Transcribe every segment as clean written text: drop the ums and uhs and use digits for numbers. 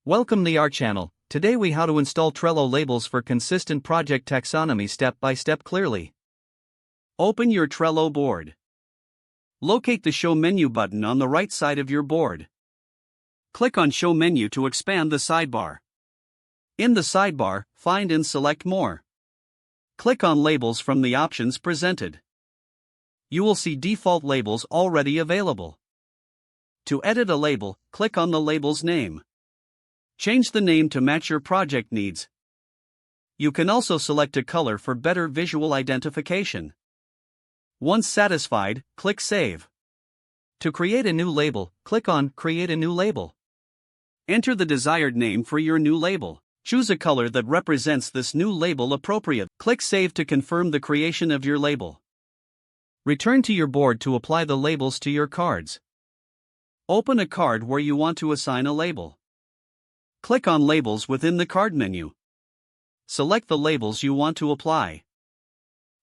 Welcome to our channel. Today we how to install Trello labels for consistent project taxonomy step by step clearly. Open your Trello board. Locate the Show menu button on the right side of your board. Click on Show menu to expand the sidebar. In the sidebar, find and select More. Click on Labels from the options presented. You will see default labels already available. To edit a label, click on the label's name. Change the name to match your project needs. You can also select a color for better visual identification. Once satisfied, click Save. To create a new label, click on Create a new label. Enter the desired name for your new label. Choose a color that represents this new label appropriate. Click Save to confirm the creation of your label. Return to your board to apply the labels to your cards. Open a card where you want to assign a label. Click on Labels within the card menu. Select the labels you want to apply.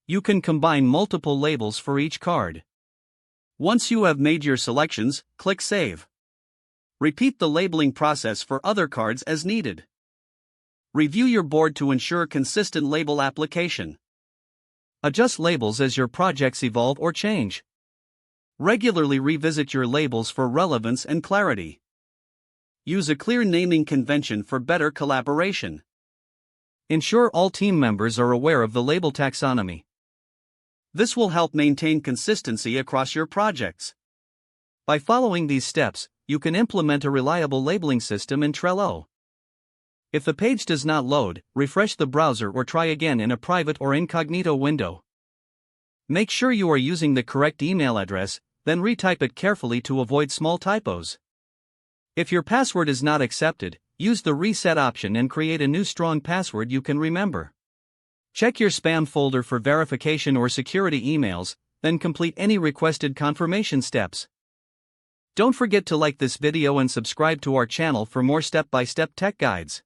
You can combine multiple labels for each card. Once you have made your selections, click Save. Repeat the labeling process for other cards as needed. Review your board to ensure consistent label application. Adjust labels as your projects evolve or change. Regularly revisit your labels for relevance and clarity. Use a clear naming convention for better collaboration. Ensure all team members are aware of the label taxonomy. This will help maintain consistency across your projects. By following these steps, you can implement a reliable labeling system in Trello. If the page does not load, refresh the browser or try again in a private or incognito window. Make sure you are using the correct email address, then retype it carefully to avoid small typos. If your password is not accepted, use the reset option and create a new strong password you can remember. Check your spam folder for verification or security emails, then complete any requested confirmation steps. Don't forget to like this video and subscribe to our channel for more step-by-step tech guides.